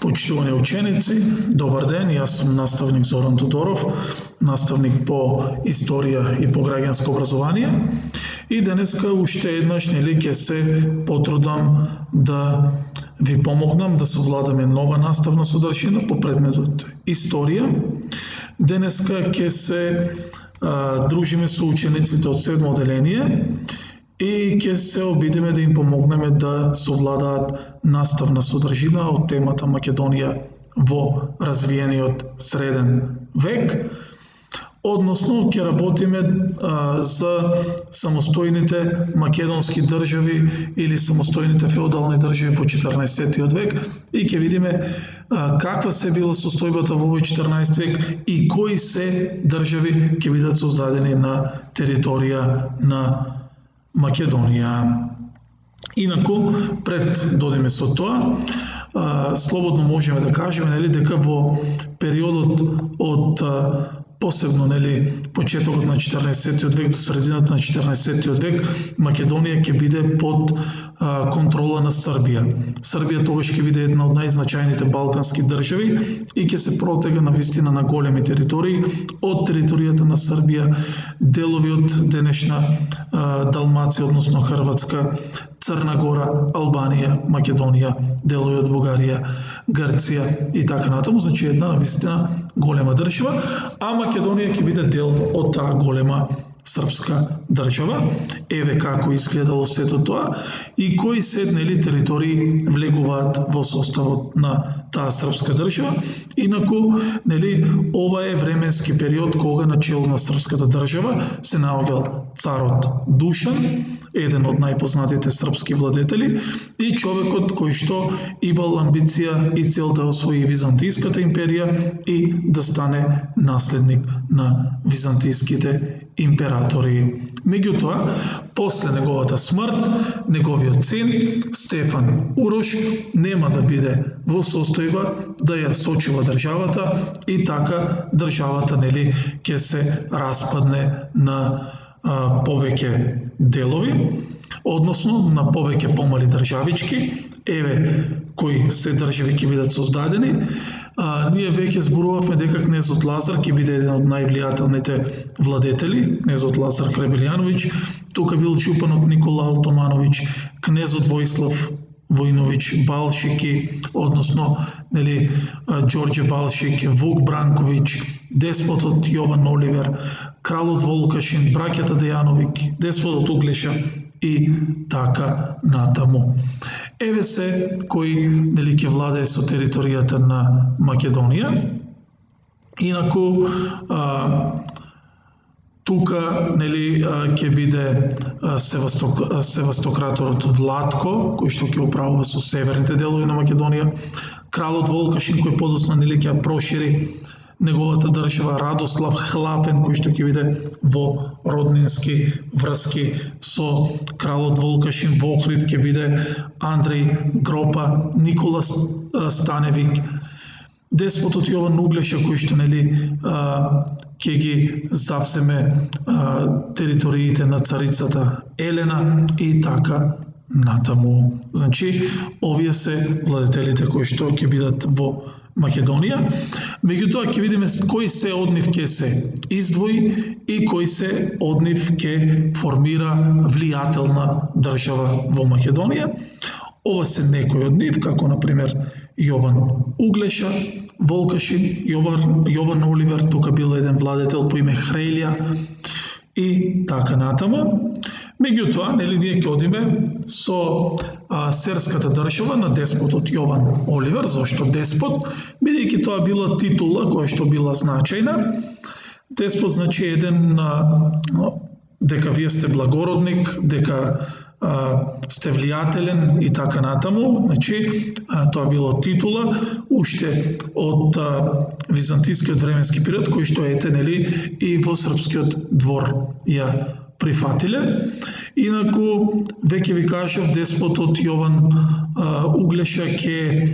Почитувани ученици, добар ден, јас сум наставник Зоран Тодоров, наставник по историја и по граѓанско образование. И денеска уште еднаш ќе се потрудам да ви помогнам да совладаме нова наставна содржина по предметот историја. Денеска ќе се дружиме со учениците од 7 оделение и ќе се обидеме да им помогнеме да совладаат наставна содржина од темата Македонија во развиениот среден век, односно ќе работиме за самостојните македонски држави или самостојните феодални држави во 14 век и ќе видиме каква се била состојбата во овој 14 век и кои се држави ќе бидат создадени на територија на Македонија. Инаку, пред додиме со тоа, слободно можеме да кажеме дека во периодот од посебно почетокот на 14 век до средината на 14 век, Македонија ќе биде под контрола на Србија. Србија тогаш ќе биде една од најзначајните балкански држави и ќе се протега навистина на големи територии од територијата на Србија, делови од денешна Далмација, односно Хрватска, Црна Гора, Албанија, Македонија, делови од Бугарија, Грција и така натаму, значи една навистина голема држава, а Македонија ќе биде дел од таа голема српска држава. Еве како изгледало сето тоа и кои се територии влегуваат во составот на таа српска држава. Инаку, ова е временски период кога на чело на српската држава се наоѓал царот Душан, еден од најпознатите српски владетели и човекот кој што имал амбиција и цел да освои Византиската империја и да стане наследник на византиските императори. Меѓутоа, после неговата смрт, неговиот син Стефан Урош нема да биде во состојба да ја сочува државата и така државата ќе се распадне на повеќе делови, односно на повеќе помали државички. Еве кои се држави ќе бидат создадени. Ние веќе зборувавме дека кнезот Лазар ќе биде еден од највлијателните владетели, кнезот Лазар Хребелјановиќ, тука бил жупанот Никола Алтомановиќ, кнезот Воислав Војновиќ Балшики, односно Ѓорѓе Балшик, Вук Бранковиќ, деспотот Јован Оливер, кралот Волкашин, браќата Дејановиќ, деспотот Углеша и така натаму. Еве се кои ќе владее со територијата на Македонија. Инаку, тука ќе биде севастократорот Владко, кој што ќе управува со северните делови на Македонија, кралот Волкашин кој подоцна ќе прошири неговата држава, Радослав Хлапен кој што ќе биде во роднински врски со кралот Волкашин, во Охрид ќе биде Андреј Гропа, Никола Станевик, деспотот Јован Углеша кој што ќе ги завземе териториите на царицата Елена и така натаму. Значи, овие се владетелите кои што ќе бидат во Македонија. Меѓутоа ќе видиме кој се од нив ќе се издвои и кој се од нив ќе формира влијателна држава во Македонија. Ова се некои од нив, како например Јован Углеша, Волкашин, Јован Оливер, тука бил еден владетел по име Хрелја и така натаму. Меѓутоа, ние ќе одиме со серската држава на деспотот Јован Оливер. Зошто деспот? Бидејќи тоа била титула која што била значајна. Деспот значи еден дека вие сте благородник, дека сте влијателен и така натаму. Значи, тоа било титула уште од византискиот временски период, кој што и во српскиот двор ја прифатиле. Инаку, веќе ви кажав, деспотот Јован Углеша ќе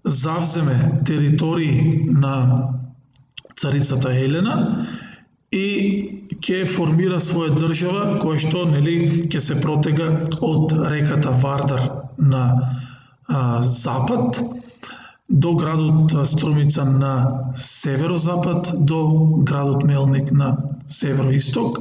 завземе територии на царицата Елена и ќе формира своја држава која што ќе се протега од реката Вардар на запад, до градот Струмица на северозапад, до градот Мелник на североисток.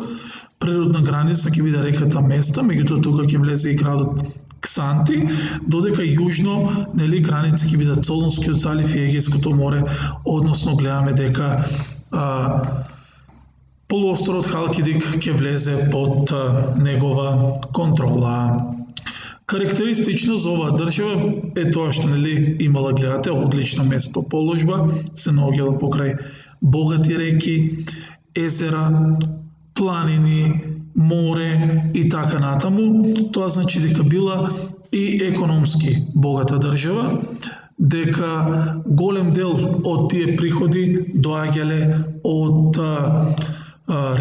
Природна граница ќе биде реката Места, меѓутоа тука ќе влезе и градот Ксанти, додека јужно, граници ќе бидат Солунскиот залив и Егејското море, односно гледаме дека полуостровот Халкидик ќе влезе под негова контрола. Карактеристично за оваа држава е тоа што имала, гледате, одлична местоположба, се наоѓала покрај богати реки, езера, планини, море и така натаму. Тоа значи дека била и економски богата држава, дека голем дел од тие приходи доаѓале од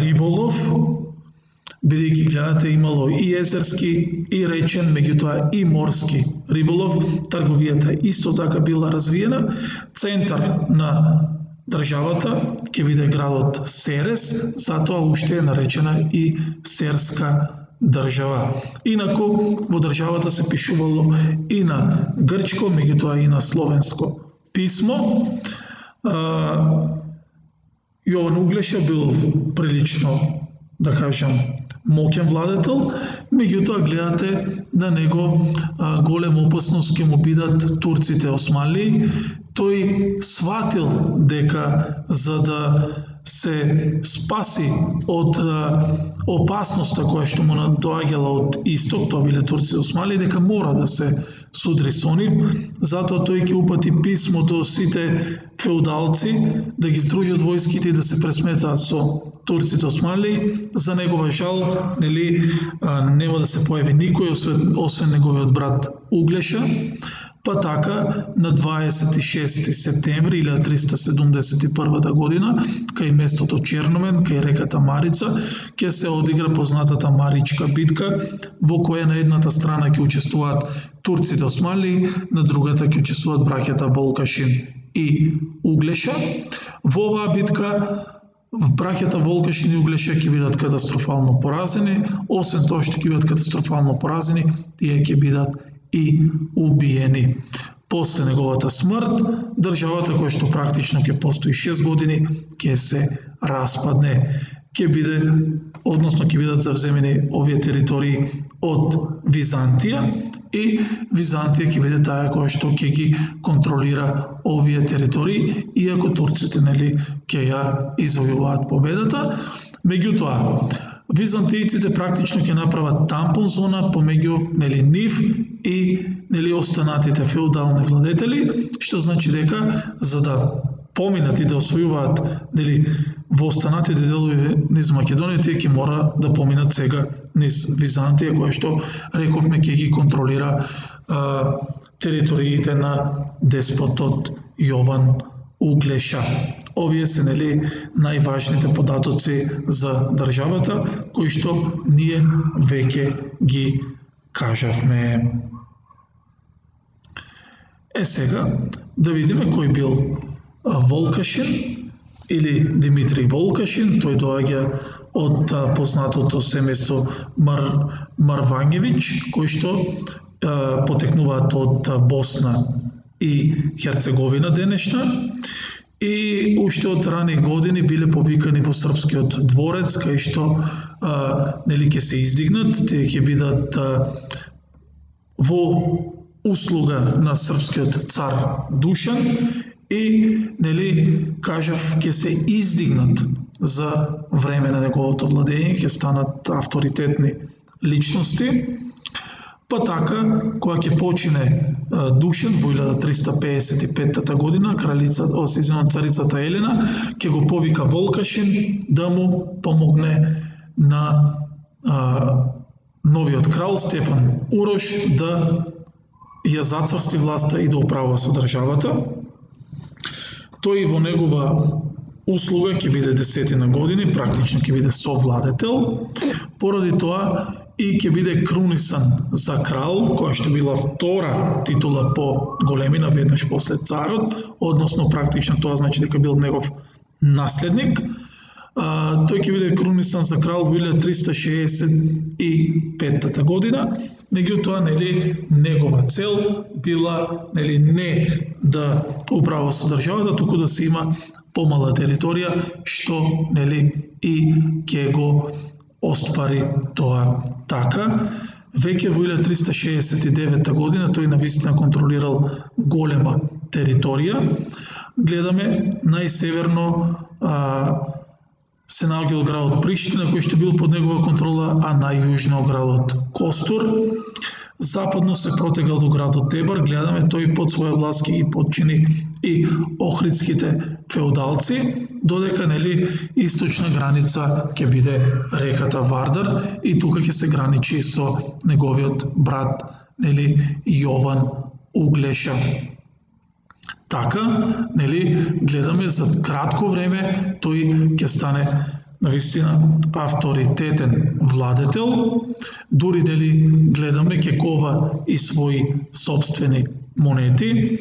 риболов, бидејќи гледате имало и езерски, и речен, меѓутоа и морски риболов. Трговијата исто така била развиена. Центар на државата ќе биде градот Серес, затоа уште е наречена и Серска држава. Инаку во државата се пишувало и на грчко, меѓутоа и на словенско писмо. Јован Углеша бил прилично, да кажам, моќен владетел, меѓутоа гледате на него голема опасност ќе му бидат турците османлии. Тој сватил дека за да се спаси од опасноста која што му доаѓала од исток, тоа биле турци османлии, дека мора да се судри со нив, затоа тој ќе упати писмо до сите феудалци да ги здружат војските и да се пресметаат со турците османлии. За негова жал, нема да се појави никој освен неговиот брат Углеша. Па така, на 26 септември 1371 година, кај местото Черномен, кај реката Марица, ќе се одигра познатата Маричка битка, во која на едната страна ќе учествуваат турците османлии, на другата ќе учествуваат браќата Волкашин и Углеша. Во оваа битка браќата Волкашин и Углеша ќе бидат катастрофално поразени. Освен тоа што ќе бидат катастрофално поразени, тие ќе бидат и убиени. После неговата смрт, државата која што практично ќе постои 6 години, ќе се распадне. Ќе бидат завземени овие територии од Византија и Византија ќе биде таа која што ќе ги контролира овие територии, иако турците ќе ја извојуваат победата. Меѓутоа, византијците практично ќе направат тампон зона помеѓу нив и останатите феудални владетели, што значи дека за да поминат и да освојуваат во останатите делови низ Македонија, тие ќе мора да поминат сега низ Византија, која што рековме ќе ги контролира териториите на деспотот Јован Углеша. Овие се најважните податоци за државата, кои што ние веќе ги кажавме. Сега да видиме кој бил Волкашин или Димитри Волкашин. Тој доаѓа од познатото семејство Марвањевиќ, кои што потекнуваат од Босна и Херцеговина денешна, и уште од рани години биле повикани во српскиот дворец, кај што ќе се издигнат, тие ќе бидат во услуга на српскиот цар Душан и, кажав, ќе се издигнат за време на неговото владење, ќе станат авторитетни личности. Па така, кога ќе почине Душан во 1355 година, царицата Елена ќе го повика Волкашин да му помогне на новиот крал Стефан Урош да ја зацврсти власта и да управува со државата. Тој во негова услуга ќе биде 10 години, практично ќе биде совладетел, поради тоа и ќе биде крунисан за крал, која што била втора титула по големина веднаш после царот, односно практично тоа значи дека бил негов наследник. тој ќе биде крунисан за крал во 1365 година, меѓутоа негова цел била не да управа со државата, туку да се има помала територија, што и ќе го оствари тоа така. Веќе во 1369 година тој навистина контролирал голема територија. Гледаме најсеверно се наоѓал градот Приштина, кој што бил под негова контрола, а најјужно градот Костур. Западно се протегал до градот Тебар, гледаме тој под своја власт ги подчини и охридските феудалци, додека источна граница ќе биде реката Вардар и тука ќе се граничи со неговиот брат Јован Углеша. Така, гледаме за кратко време тој ќе стане навистина авторитетен владетел, дури гледаме ќе кова и своји собствени монети,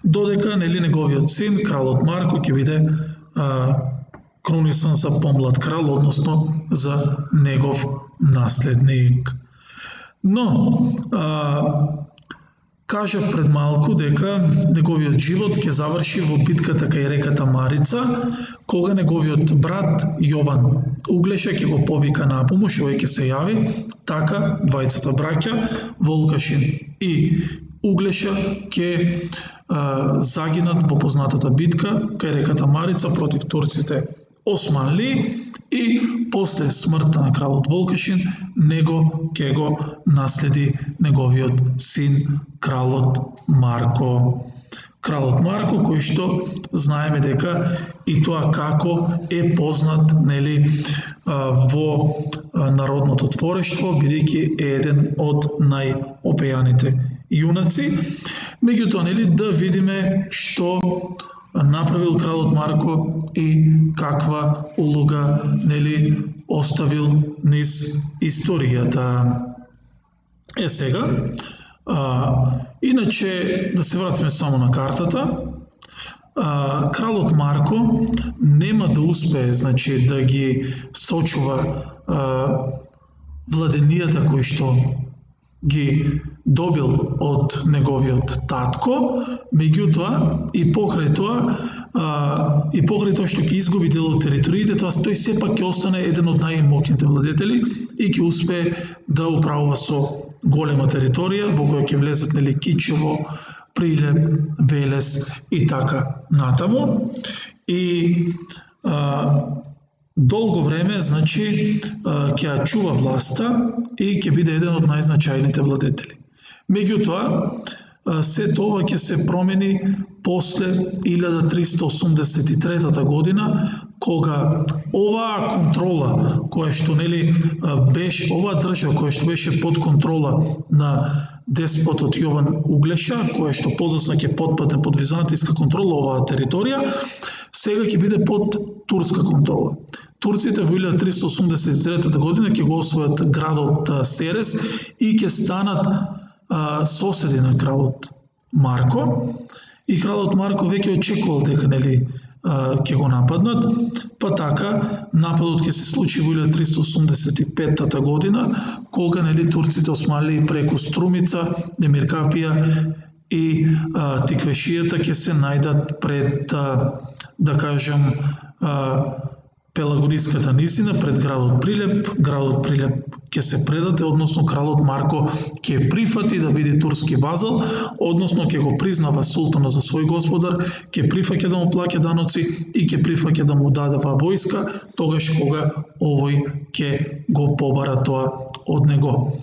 додека неговиот син, кралот Марко, ќе биде крунисан за помлад крал, односно за негов наследник. Но, кажав пред малку дека неговиот живот ќе заврши во битката кај реката Марица, кога неговиот брат Јован Углеша ќе го повика на помош, овој ќе се јави, така двајцата браќа, Волкашин и Углеша ќе загинат во познатата битка кај реката Марица против турците Османли и после смртта на кралот Волкашин него ќе го наследи неговиот син кралот Марко. Кралот Марко, кој што знаеме дека и тоа како е познат во народното творештво, бидејќи е еден од најопејаните јунаци. Меѓутоа, да видиме што направил кралот Марко и каква улога оставил низ историјата. Сега, иначе да се вратиме само на картата, кралот Марко нема да успее, да ги сочува владенијата кои што ги добил од неговиот татко, меѓутоа и покрај тоа што ќе изгуби дел од териториите, тој сепак ќе остане еден од најмоќните владетели и ќе успее да управува со голема територија, во која ќе влезат Кичево, Прилеп, Велес и така натаму. И долго време, ќе ја чува власта и ќе биде еден од најзначајните владетели. Меѓутоа, се тоа ќе се промени после 1383 година, кога оваа контрола, која што беше, оваа држава која што беше под контрола на деспотот Јован Углеша, која што подоцна ќе потпадне под византијска контрола оваа територија, сега ќе биде под турска контрола. Турците во 1383 година ќе го освојат градот Серес и ќе станат соседи на кралот Марко. И кралот Марко веќе очекувал дека ќе го нападнат, па така нападот ќе се случи во 1385 година, кога турците осмали преку Струмица, Демиркапија и Тиквешијата ќе се најдат пред, да кажем, Пелагониската низина, пред градот Прилеп. Градот Прилеп ќе се предаде, односно кралот Марко ќе прифати да биде турски вазал, односно ќе го признава султанот за свој господар, ќе прифаќа да му плаќа даноци и ќе прифаќа да му дадува војска, тогаш кога овој ќе го побара тоа од него.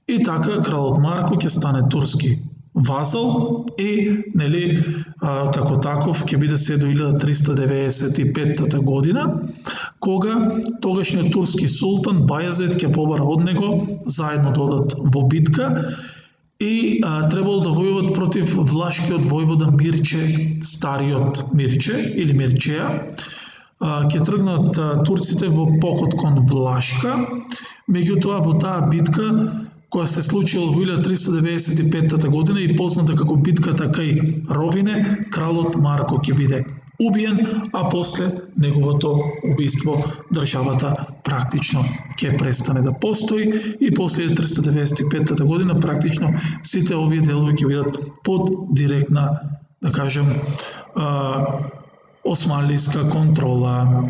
И така кралот Марко ќе стане турски вазал и, како таков, ќе биде се до 1395 година, кога тогашниот турски султан Бајазет ќе побара од него, заедно додат во битка и требало да војуват против влашкиот војвода Мирче, стариот Мирче или Мирчеја. Ќе тргнат турците во поход кон Влашка, меѓутоа во таа битка која се случила во 1395 година и позната како битката кај Ровине, кралот Марко ќе биде убиен, а после неговото убиство државата практично ќе престане да постои и после 1395 година практично сите овие делови ќе бидат под директна, да кажем, османлиска контрола.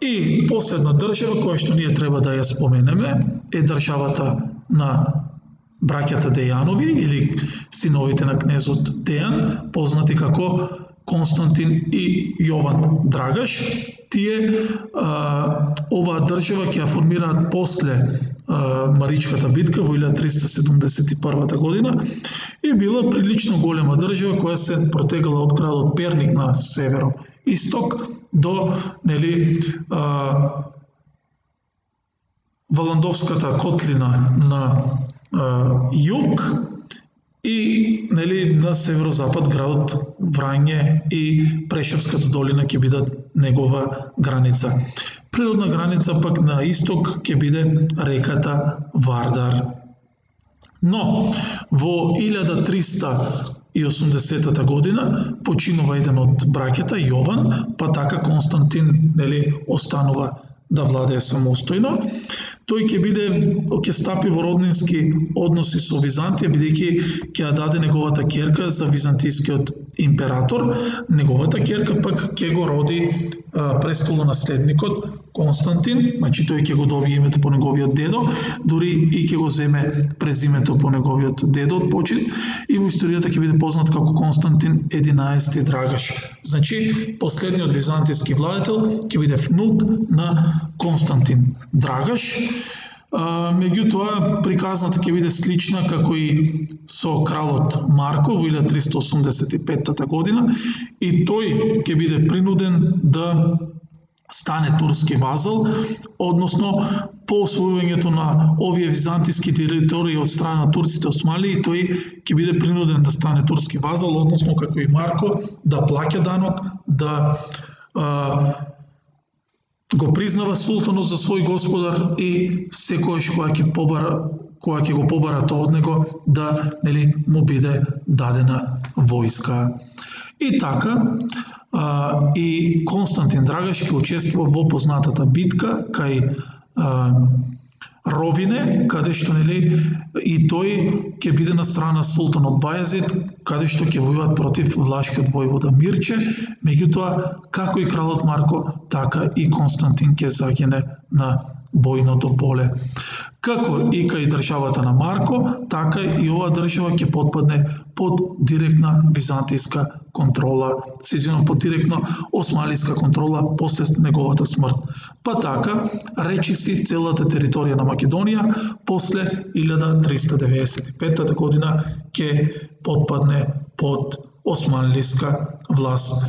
И последна држава која што ние треба да ја споменеме е државата на браќата Дејанови или синовите на кнезот Дејан, познати како Константин и Јован Драгаш. Тие оваа држава ќе ја формираат после Маричката битка во 1371 година и била прилично голема држава која се протегала од градот Перник на северо-исток до Валандовската котлина на југ и на северозапад градот Врање и Прешевската долина ќе бидат негова граница. Природна граница пак на исток ќе биде реката Вардар. Но во 1380 година починува еден од браќата Јован, па така Константин останува да владее самостојно. Тој ќе стапи во роднински односи со Византија, бидејќи ќе ја даде неговата ќерка за византискиот император. Неговата ќерка пак ќе го роди престолонаследникот Константин, значи тој ќе го добие името по неговиот дедо, дури и ќе го земе презимето по неговиот дедо од почит, и во историјата ќе биде познат како Константин 11 Драгаш. Значи, последниот византиски владетел ќе биде внук на Константин Драгаш. Меѓутоа, приказната ќе биде слична како и со кралот Марко во 1385 година и тој ќе биде принуден да стане турски вазал, односно по освојувањето на овие византиски територии од страна на турците османли, тој ќе биде принуден да стане турски вазал, односно како и Марко да плаќа данок, да го признава султанот за свој господар и секојаш кога ќе го побара тоа од него да му биде дадена војска. И така и Константин Драгаш ќе учествува во познатата битка кај Ровине, каде што и тој ќе биде на страна султанот Бајазид, каде што ќе војуваат против влашкиот војвода Мирче. Меѓутоа, како и кралот Марко, така и Константин ќе загине на бојното поле. Како и кај државата на Марко, така и оваа држава ќе потпадне под директна византиска контрола, под директно османлиска контрола после неговата смрт. Па така, речиси целата територија на Македонија после 1395 година ќе потпадне под османлиска власт.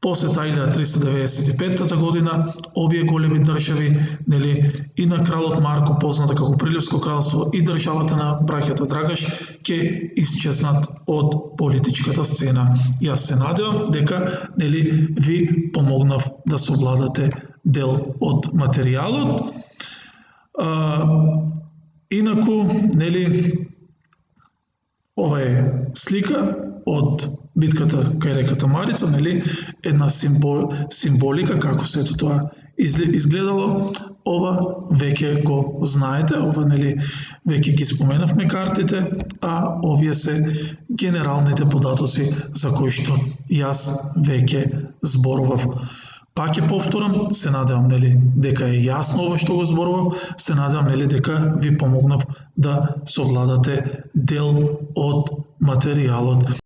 После таа 1395 година, овие големи држави, и на кралот Марко, позната како Приливско кралство, и државата на браќата Драгаш, ќе исчезнат од политичката сцена. Јас се надевам дека ви помогнав да совладате дел од материјалот. Инаку, ова е слика од битката кај реката Марица, една символика како сето тоа изгледало. Ова веќе го знаете, ова веќе ги споменавме картите, а овие се генералните податоци за кои што јас веќе зборував. Пак ќе повторам, се надевам дека е јасно ова што го зборував, се надевам дека ви помогнав да совладате дел од материјалот.